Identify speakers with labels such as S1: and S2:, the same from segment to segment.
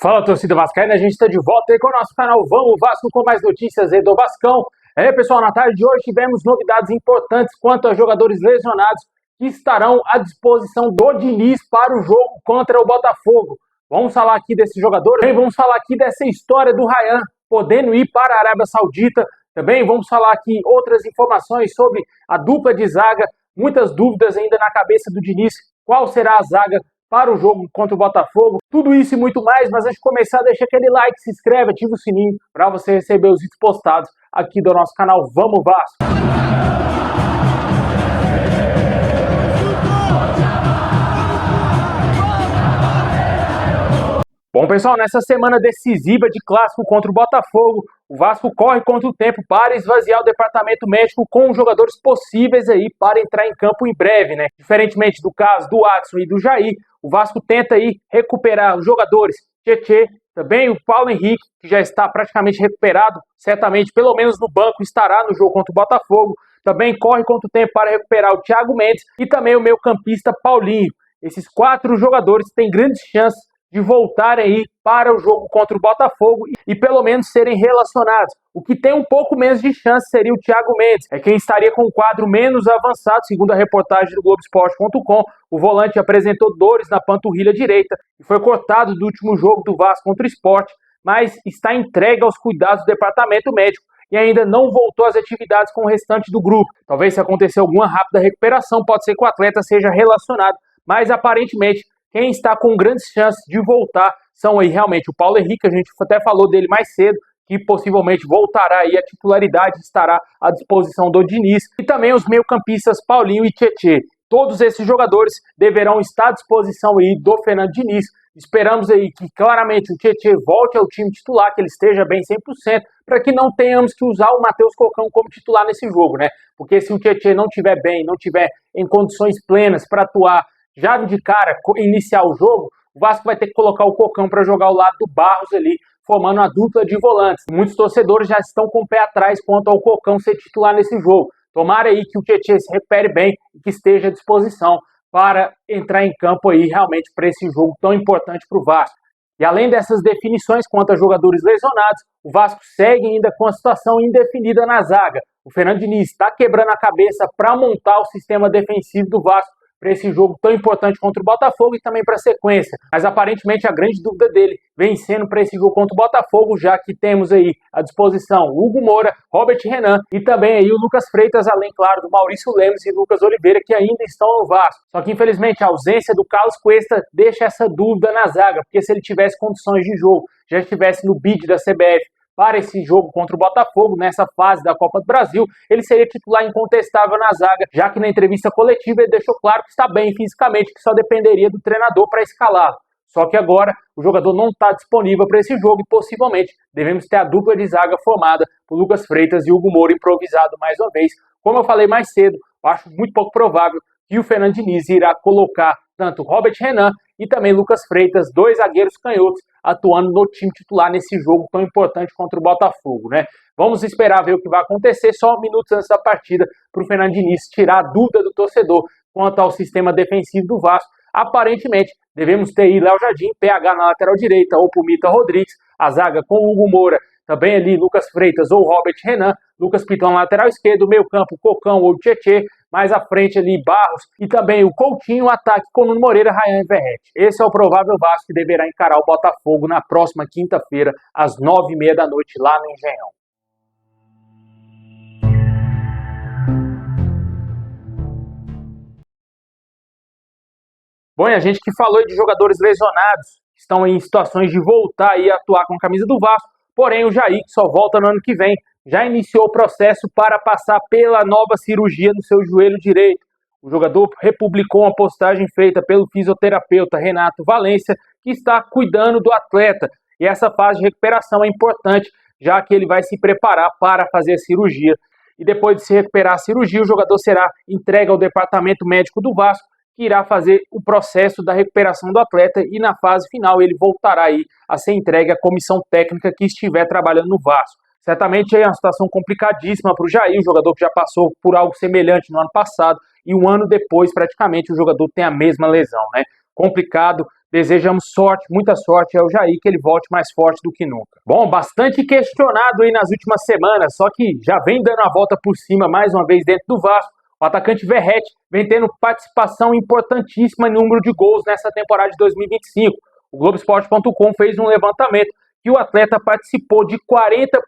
S1: Fala, torcida vascaína, a gente está de volta aí com o nosso canal Vamos Vasco com mais notícias aí do Vascão. Pessoal, na tarde de hoje tivemos novidades importantes quanto a jogadores lesionados que estarão à disposição do Diniz para o jogo contra o Botafogo. Vamos falar aqui desses jogadores, também vamos falar aqui dessa história do Ryan podendo ir para a Arábia Saudita. Também vamos falar aqui outras informações sobre a dupla de zaga, muitas dúvidas ainda na cabeça do Diniz, qual será a zaga para o jogo contra o Botafogo, tudo isso e muito mais, mas antes de começar, deixa aquele like, se inscreve, ativa o sininho para você receber os vídeos postados aqui do nosso canal Vamos Vasco. Bom, pessoal, nessa semana decisiva de clássico contra o Botafogo, o Vasco corre contra o tempo para esvaziar o departamento médico com os jogadores possíveis aí para entrar em campo em breve, né? Diferentemente do caso do Adson e do Jair, o Vasco tenta aí recuperar os jogadores Tietê, também o Paulo Henrique, que já está praticamente recuperado, certamente, pelo menos no banco, estará no jogo contra o Botafogo. Também corre contra o tempo para recuperar o Thiago Mendes e também o meio-campista Paulinho. Esses 4 jogadores têm grandes chances de voltarem aí para o jogo contra o Botafogo e pelo menos serem relacionados. O que tem um pouco menos de chance seria o Thiago Mendes, é quem estaria com um quadro menos avançado, segundo a reportagem do Globoesporte.com. O volante apresentou dores na panturrilha direita e foi cortado do último jogo do Vasco contra o Sport, mas está entregue aos cuidados do departamento médico e ainda não voltou às atividades com o restante do grupo. Talvez se acontecer alguma rápida recuperação, pode ser que o atleta seja relacionado, mas aparentemente quem está com grandes chances de voltar são aí realmente o Paulo Henrique, a gente até falou dele mais cedo, que possivelmente voltará aí à titularidade, estará à disposição do Diniz, e também os meio-campistas Paulinho e Tietê. Todos esses jogadores deverão estar à disposição aí do Fernando Diniz. Esperamos aí que claramente o Tietê volte ao time titular, que ele esteja bem 100%, para que não tenhamos que usar o Matheus Cocão como titular nesse jogo, né? Porque se o Tietê não estiver bem, não estiver em condições plenas para atuar já de cara, iniciar o jogo, o Vasco vai ter que colocar o Cocão para jogar ao lado do Barros ali, formando uma dupla de volantes. Muitos torcedores já estão com o pé atrás quanto ao Cocão ser titular nesse jogo. Tomara aí que o Tietê se recupere bem e que esteja à disposição para entrar em campo aí realmente para esse jogo tão importante para o Vasco. E além dessas definições quanto a jogadores lesionados, o Vasco segue ainda com a situação indefinida na zaga. O Fernando Diniz está quebrando a cabeça para montar o sistema defensivo do Vasco para esse jogo tão importante contra o Botafogo e também para a sequência. Mas aparentemente a grande dúvida dele vem sendo para esse jogo contra o Botafogo, já que temos aí à disposição o Hugo Moura, Robert Renan e também aí o Lucas Freitas, além, claro, do Maurício Lemos e Lucas Oliveira, que ainda estão no Vasco. Só que, infelizmente, a ausência do Carlos Cuesta deixa essa dúvida na zaga, porque se ele tivesse condições de jogo, já estivesse no bid da CBF, para esse jogo contra o Botafogo, nessa fase da Copa do Brasil, ele seria titular incontestável na zaga, já que na entrevista coletiva ele deixou claro que está bem fisicamente, que só dependeria do treinador para escalá-lo. Só que agora o jogador não está disponível para esse jogo e possivelmente devemos ter a dupla de zaga formada por Lucas Freitas e Hugo Moura improvisado mais uma vez. Como eu falei mais cedo, eu acho muito pouco provável que o Fernando Diniz irá colocar tanto Robert Renan e também Lucas Freitas, 2 zagueiros canhotos, atuando no time titular nesse jogo tão importante contra o Botafogo, né? Vamos esperar ver o que vai acontecer só minutos antes da partida para o Fernando Diniz tirar a dúvida do torcedor quanto ao sistema defensivo do Vasco. Aparentemente, devemos ter aí Léo Jardim, PH na lateral direita ou Pumita Rodrigues, a zaga com o Hugo Moura, também ali Lucas Freitas ou Robert Renan, Lucas Piton na lateral esquerda, meio campo Cocão ou Tietê, mais à frente ali Barros e também o Coutinho, o ataque com Nuno Moreira, Ryan e Verrete. Esse é o provável Vasco que deverá encarar o Botafogo na próxima quinta-feira, às 9h30 da noite, lá no Engenhão. Bom, e a gente que falou de jogadores lesionados, que estão em situações de voltar aí a atuar com a camisa do Vasco, porém o Jair, que só volta no ano que vem, já iniciou o processo para passar pela nova cirurgia no seu joelho direito. O jogador republicou uma postagem feita pelo fisioterapeuta Renato Valência, que está cuidando do atleta. E essa fase de recuperação é importante, já que ele vai se preparar para fazer a cirurgia. E depois de se recuperar a cirurgia, o jogador será entregue ao departamento médico do Vasco, que irá fazer o processo da recuperação do atleta e na fase final ele voltará aí a ser entregue à comissão técnica que estiver trabalhando no Vasco. Certamente é uma situação complicadíssima para o Jair, o jogador que já passou por algo semelhante no ano passado e um ano depois praticamente o jogador tem a mesma lesão, né? Complicado, desejamos sorte, muita sorte ao Jair, que ele volte mais forte do que nunca. Bom, bastante questionado aí nas últimas semanas, só que já vem dando a volta por cima mais uma vez dentro do Vasco. O atacante Verratti vem tendo participação importantíssima em número de gols nessa temporada de 2025. O Globoesporte.com fez um levantamento que o atleta participou de 40%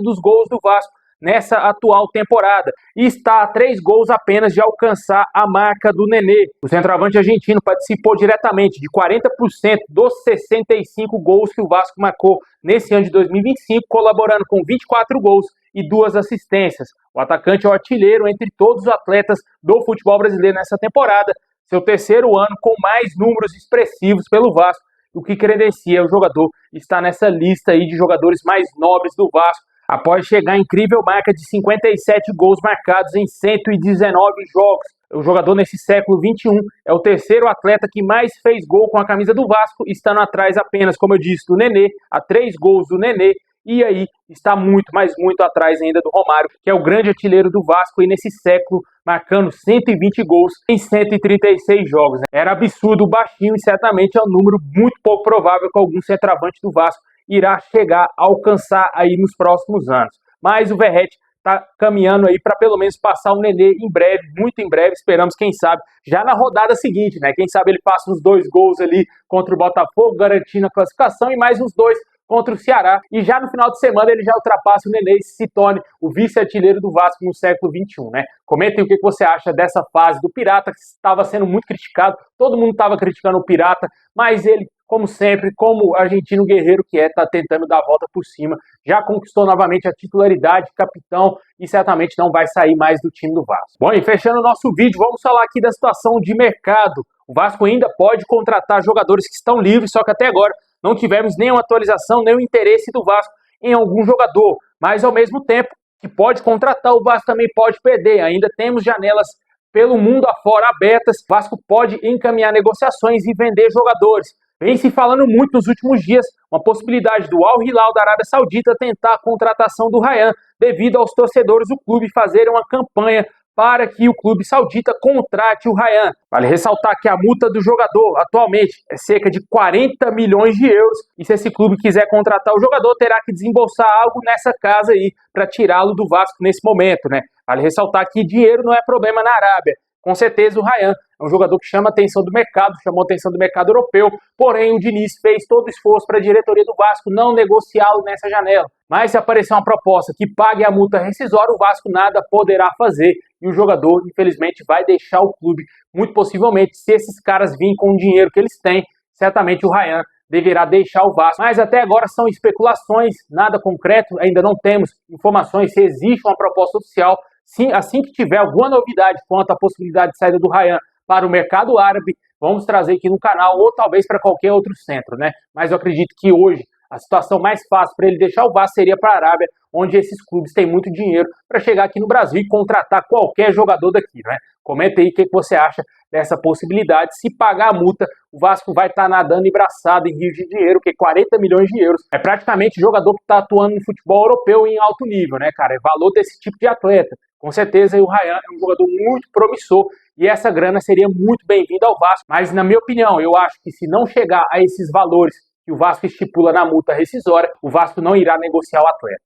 S1: dos gols do Vasco nessa atual temporada e está a 3 gols apenas de alcançar a marca do Nenê. O centroavante argentino participou diretamente de 40% dos 65 gols que o Vasco marcou nesse ano de 2025, colaborando com 24 gols e 2 assistências. O atacante é o artilheiro entre todos os atletas do futebol brasileiro nessa temporada, seu terceiro ano com mais números expressivos pelo Vasco, o que credencia o jogador estar nessa lista aí de jogadores mais nobres do Vasco, após chegar à incrível marca de 57 gols marcados em 119 jogos. O jogador nesse século XXI é o terceiro atleta que mais fez gol com a camisa do Vasco, estando atrás apenas, como eu disse, do Nenê, a 3 gols do Nenê, e aí está muito, mas muito atrás ainda do Romário, que é o grande artilheiro do Vasco, e nesse século marcando 120 gols em 136 jogos. Era absurdo baixinho e certamente é um número muito pouco provável que algum centroavante do Vasco irá chegar a alcançar aí nos próximos anos. Mas o Verratti está caminhando aí para pelo menos passar o Nenê em breve, muito em breve, esperamos, quem sabe, já na rodada seguinte, né? Quem sabe ele passa uns 2 gols ali contra o Botafogo, garantindo a classificação, e mais uns 2 contra o Ceará, e já no final de semana ele já ultrapassa o Nenê e se torne o vice-artilheiro do Vasco no século XXI, né? Comentem o que você acha dessa fase do Pirata, que estava sendo muito criticado, todo mundo estava criticando o Pirata, mas ele, como sempre, como argentino guerreiro que é, está tentando dar a volta por cima, já conquistou novamente a titularidade de capitão e certamente não vai sair mais do time do Vasco. Bom, e fechando o nosso vídeo, vamos falar aqui da situação de mercado. O Vasco ainda pode contratar jogadores que estão livres, só que até agora não tivemos nenhuma atualização, nenhum interesse do Vasco em algum jogador, mas ao mesmo tempo que pode contratar, o Vasco também pode perder. Ainda temos janelas pelo mundo afora abertas, o Vasco pode encaminhar negociações e vender jogadores. Vem se falando muito nos últimos dias uma possibilidade do Al Hilal da Arábia Saudita tentar a contratação do Rayhan, devido aos torcedores do clube fazerem uma campanha para que o clube saudita contrate o Rayhan. Vale ressaltar que a multa do jogador atualmente é cerca de 40 milhões de euros, e se esse clube quiser contratar o jogador, terá que desembolsar algo nessa casa aí para tirá-lo do Vasco nesse momento, né? Vale ressaltar que dinheiro não é problema na Arábia. Com certeza o Rayhan é um jogador que chama a atenção do mercado, chamou a atenção do mercado europeu, porém o Diniz fez todo o esforço para a diretoria do Vasco não negociá-lo nessa janela. Mas se aparecer uma proposta que pague a multa rescisória, o Vasco nada poderá fazer e o jogador, infelizmente, vai deixar o clube. Muito possivelmente, se esses caras virem com o dinheiro que eles têm, certamente o Rayhan deverá deixar o Vasco. Mas até agora são especulações, nada concreto, ainda não temos informações se existe uma proposta oficial. Sim, assim que tiver alguma novidade quanto à possibilidade de saída do Rayhan para o mercado árabe, vamos trazer aqui no canal, ou talvez para qualquer outro centro, né? Mas eu acredito que hoje a situação mais fácil para ele deixar o Vasco seria para a Arábia, onde esses clubes têm muito dinheiro para chegar aqui no Brasil e contratar qualquer jogador daqui, né? Comenta aí o que você acha dessa possibilidade. Se pagar a multa, o Vasco vai estar nadando em braçada em rios de dinheiro, que 40 milhões de euros é praticamente jogador que está atuando no futebol europeu em alto nível, né, cara? É valor desse tipo de atleta. Com certeza o Rayhan é um jogador muito promissor e essa grana seria muito bem-vinda ao Vasco. Mas, na minha opinião, eu acho que se não chegar a esses valores que o Vasco estipula na multa rescisória, o Vasco não irá negociar o atleta.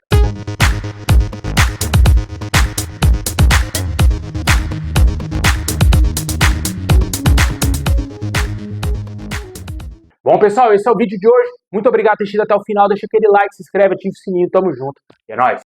S1: Bom, pessoal, esse é o vídeo de hoje. Muito obrigado por ter assistido até o final. Deixa aquele like, se inscreve, ativa o sininho. Tamo junto. E é nóis.